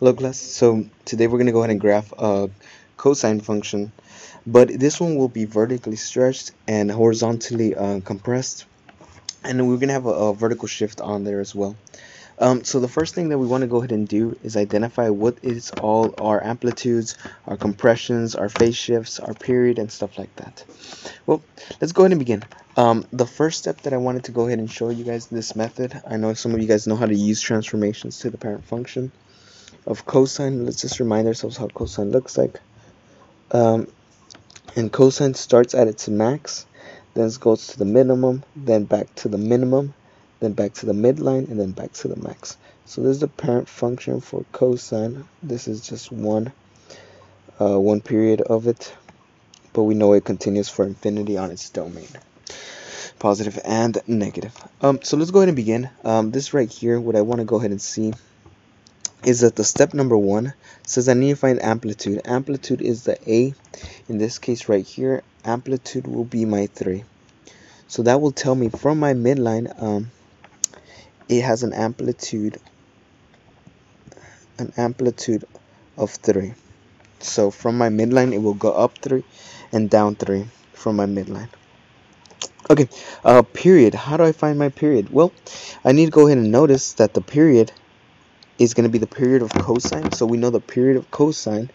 Hello class, so today we're going to go ahead and graph a cosine function, but this one will be vertically stretched and horizontally compressed, and we're going to have a vertical shift on there as well. So the first thing that we want to go ahead and do is identify what is all our amplitudes, our compressions, our phase shifts, our period, and stuff like that. Well, let's go ahead and begin. The first step that I wanted to go ahead and show you guys this method, I know some of you guys know how to use transformations to the parent function of cosine. Let's just remind ourselves how cosine looks like. And cosine starts at its max, then it goes to the minimum, then back to the minimum, then back to the midline, and then back to the max. So this is the parent function for cosine. This is just one period of it, but we know it continues for infinity on its domain, positive and negative. So let's go ahead and begin. This right here, what I want to go ahead and see is that the step number 1 says I need to find amplitude. Amplitude is the A. In this case right here, amplitude will be my 3. So that will tell me from my midline, it has an amplitude of 3. So from my midline, it will go up 3 and down 3 from my midline. Okay, period. How do I find my period? Well, I need to go ahead and notice that the period is going to be the period of cosine. So we know the period of cosine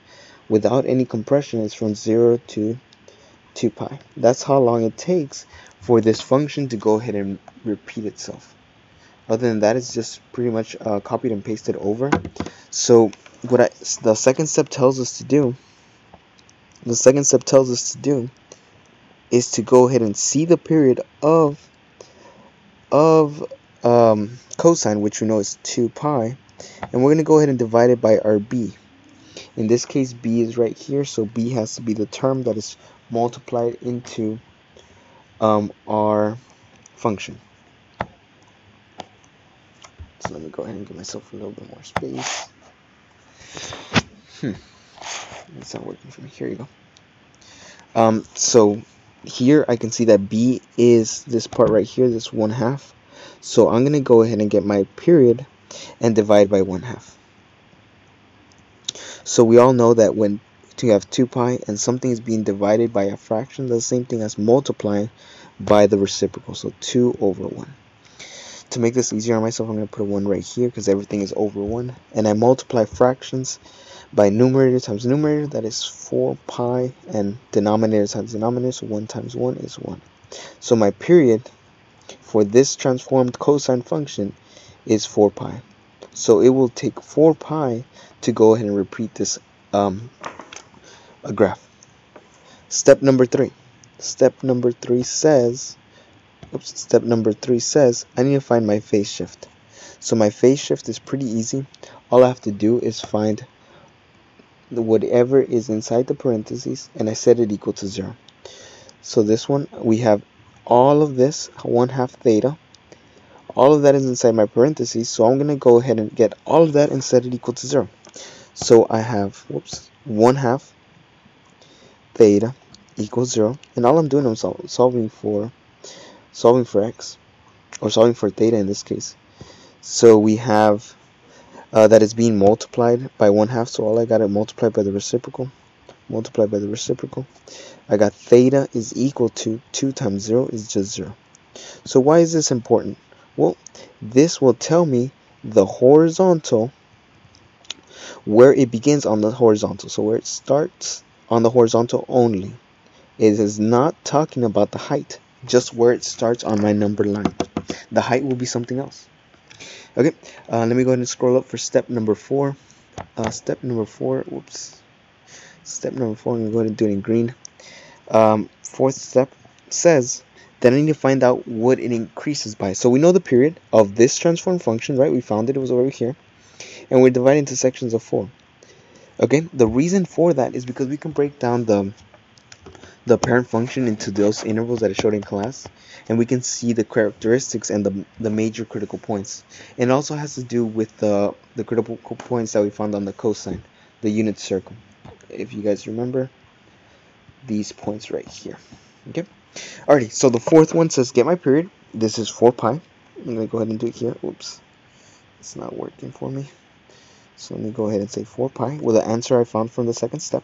without any compression is from 0 to 2 pi. That's how long it takes for this function to go ahead and repeat itself. Other than that, it's just pretty much copied and pasted over. So what the second step tells us to do, is to go ahead and see the period of cosine, which we know is 2 pi. And we're going to go ahead and divide it by our b. In this case, b is right here, so b has to be the term that is multiplied into our function. So let me go ahead and give myself a little bit more space. It's not working for me. Here you go. So here I can see that b is this part right here, this 1/2. So I'm going to go ahead and get my period and divide by 1/2. So we all know that when you have 2 pi and something is being divided by a fraction, that's the same thing as multiplying by the reciprocal, so 2 over 1. To make this easier on myself, I'm going to put a 1 right here because everything is over 1. And I multiply fractions by numerator times numerator, that is 4 pi, and denominator times denominator, so 1 times 1 is 1. So my period for this transformed cosine function is 4 pi. So it will take 4 pi to go ahead and repeat this graph. Step number 3. Step number 3 says I need to find my phase shift. So my phase shift is pretty easy. All I have to do is find whatever is inside the parentheses, and I set it equal to 0. So this one, we have all of this 1/2 theta. All of that is inside my parentheses, so I'm going to go ahead and get all of that and set it equal to 0. So I have 1/2 theta equals 0, and all I'm doing is solving for x, or solving for theta in this case. So we have that is being multiplied by 1/2, so all I got to multiply by the reciprocal. I got theta is equal to 2 times 0 is just 0. So why is this important? Well, this will tell me the horizontal, where it begins on the horizontal. So where it starts on the horizontal only. It is not talking about the height, just where it starts on my number line. The height will be something else. Okay, let me go ahead and scroll up for step number 4. Step number 4, I'm going to go ahead and do it in green. Fourth step says then I need to find out what it increases by. So we know the period of this transform function, right? We found it was over here. And we're dividing into sections of 4. Okay, the reason for that is because we can break down the parent function into those intervals that I showed in class, and we can see the characteristics and the major critical points. And it also has to do with the critical points that we found on the cosine, the unit circle. If you guys remember, these points right here. Okay. Alrighty, so the fourth one says get my period. This is 4 pi. I'm going to go ahead and do it here. Oops. It's not working for me. So let me go ahead and say 4 pi with the answer I found from the second step.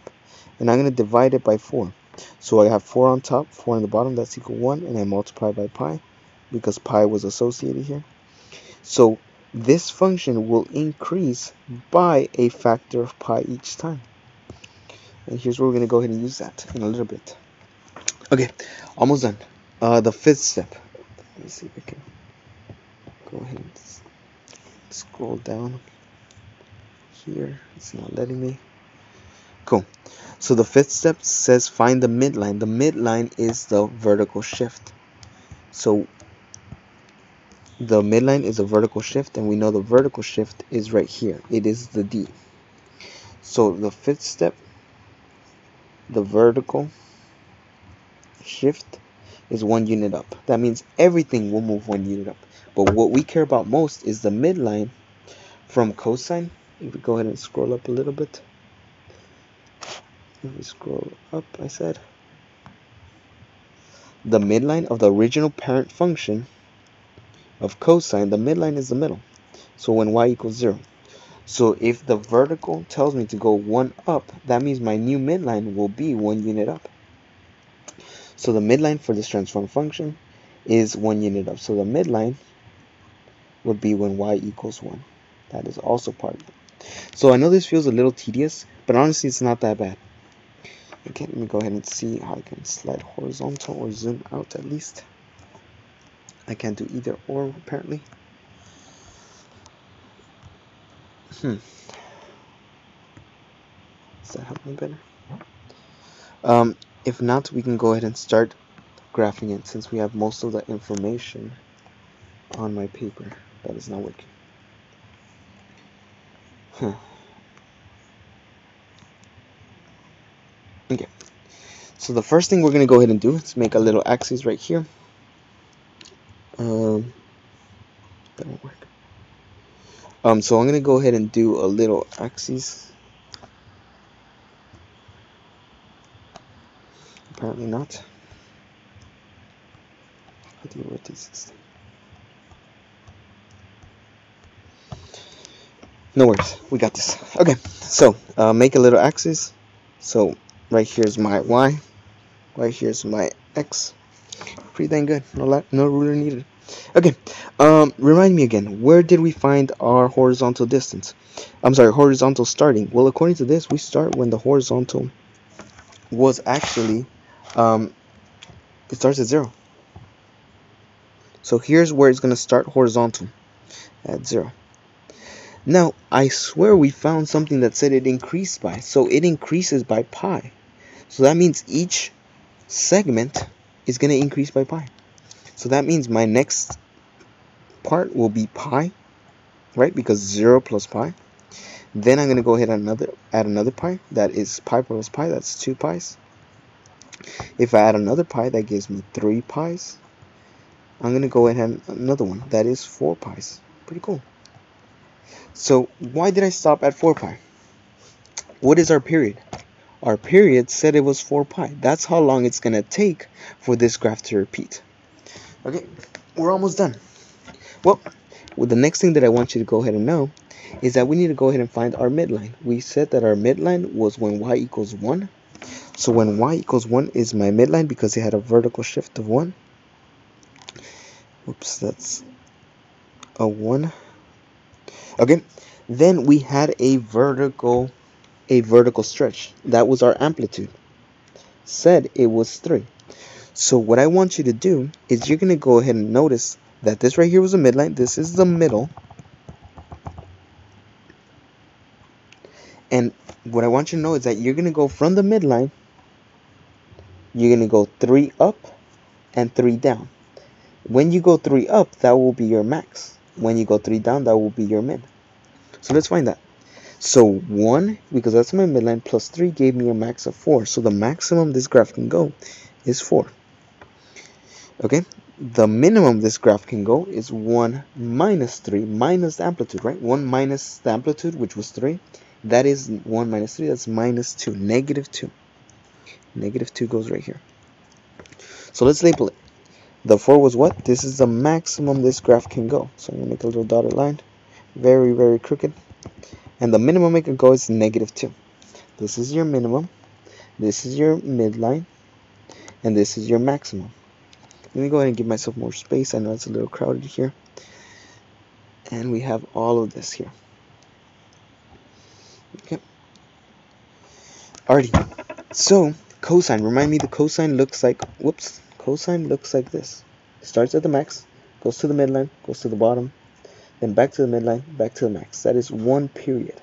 And I'm going to divide it by 4. So I have 4 on top, 4 on the bottom, that's equal 1, and I multiply by pi because pi was associated here. So this function will increase by a factor of pi each time. And here's where we're going to go ahead and use that in a little bit. Okay, almost done. The fifth step. Let me see if I can go ahead and scroll down here. It's not letting me. Cool. So the fifth step says find the midline. The midline is the vertical shift. So the midline is a vertical shift, and we know the vertical shift is right here. It is the D. So the fifth step, the vertical shift is 1 unit up. That means everything will move 1 unit up. But what we care about most is the midline from cosine. If we go ahead and scroll up a little bit. Let me scroll up, I said. The midline of the original parent function of cosine, the midline is the middle. So when y equals 0. So if the vertical tells me to go 1 up, that means my new midline will be 1 unit up. So the midline for this transform function is 1 unit up. So the midline would be when y equals 1. That is also part of it. So I know this feels a little tedious, but honestly it's not that bad. Okay, let me go ahead and see how I can slide horizontal or zoom out at least. I can't do either or apparently. Does that help me better? If not, we can go ahead and start graphing it since we have most of the information on my paper. That is not working. Okay. So the first thing we're going to go ahead and do is make a little axis right here. That won't work. So I'm going to go ahead and do a little axis. Apparently not. How do you rotate this thing? No worries, we got this. Okay, so make a little axis. So right here's my y, right here's my x. Pretty dang good. No ruler needed. Okay, remind me again, where did we find our horizontal distance? I'm sorry, horizontal starting. Well, according to this, we start when the horizontal was actually, it starts at 0. So here's where it's going to start horizontal, at 0. Now, I swear we found something that said it increased by, so it increases by pi. So that means each segment is going to increase by pi. So that means my next part will be pi, right? Because 0 plus pi. Then I'm going to go ahead and add another pi. That is pi plus pi. That's 2 pi's. If I add another pi, that gives me 3 pi's. I'm going to go ahead and add another one. That is 4 pi's. Pretty cool. So why did I stop at 4 pi? What is our period? Our period said it was 4 pi. That's how long it's going to take for this graph to repeat. Okay, we're almost done. Well, the next thing that I want you to go ahead and know is that we need to go ahead and find our midline. We said that our midline was when y equals 1. So when y equals 1 is my midline because it had a vertical shift of 1. Oops, that's a 1. Okay, then we had a vertical stretch. That was our amplitude. Said it was 3. So what I want you to do is you're going to go ahead and notice that this right here was a midline. This is the middle. And what I want you to know is that you're going to go from the midline. You're going to go 3 up and 3 down. When you go 3 up, that will be your max. When you go 3 down, that will be your min. So let's find that. So 1, because that's my midline, plus 3 gave me a max of 4. So the maximum this graph can go is 4. Okay, the minimum this graph can go is 1 minus 3 minus the amplitude, right? 1 minus the amplitude, which was 3. That is 1 minus 3, that's minus 2, negative 2. Negative 2 goes right here. So let's label it. The 4 was what? This is the maximum this graph can go. So I'm going to make a little dotted line. Very, very crooked. And the minimum it can go is -2. This is your minimum, this is your midline, and this is your maximum. Let me go ahead and give myself more space. I know it's a little crowded here. And we have all of this here. Okay. Alrighty. So cosine, remind me the cosine looks like, cosine looks like this. Starts at the max, goes to the midline, goes to the bottom, then back to the midline, back to the max. That is one period.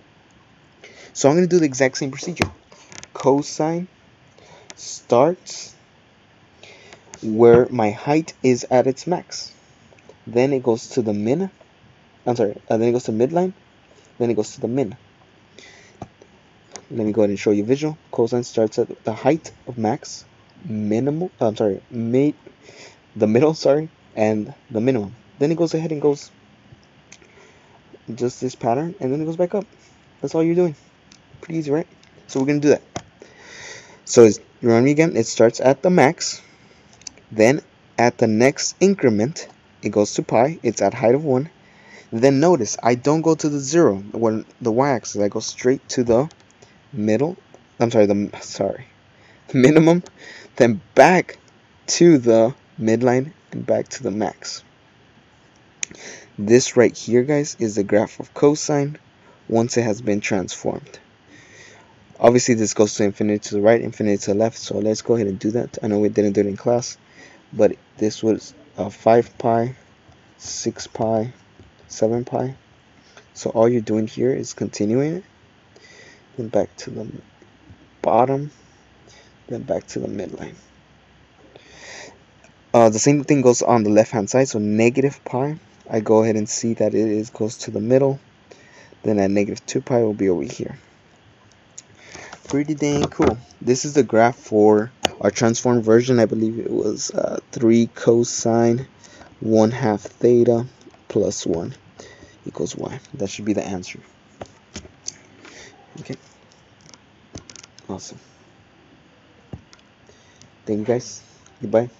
So I'm going to do the exact same procedure. Cosine starts where my height is at its max. Then it goes to the min. Then it goes to midline. Then it goes to the min. Let me go ahead and show you visual. Cosine starts at the height of max, the middle, and the minimum. Then it goes ahead and goes just this pattern, and then it goes back up. That's all you're doing. Pretty easy, right? So we're gonna do that. So remind me again. It starts at the max. Then at the next increment, it goes to pi. It's at height of 1. Then notice I don't go to the 0 when the y-axis. I go straight to the minimum, then back to the midline and back to the max. This right here, guys, is the graph of cosine once it has been transformed. Obviously this goes to infinity to the right, infinity to the left, so let's go ahead and do that. I know we didn't do it in class, but this was 5 pi, 6 pi, 7 pi. So all you're doing here is continuing it, then back to the bottom, then back to the midline. The same thing goes on the left hand side. So negative pi, I go ahead and see that it goes to the middle. Then at -2 pi will be over here. Pretty dang cool. This is the graph for our transformed version. I believe it was 3 cosine 1/2 theta plus 1 equals y. That should be the answer. Okay. Awesome. Thank you guys. Goodbye.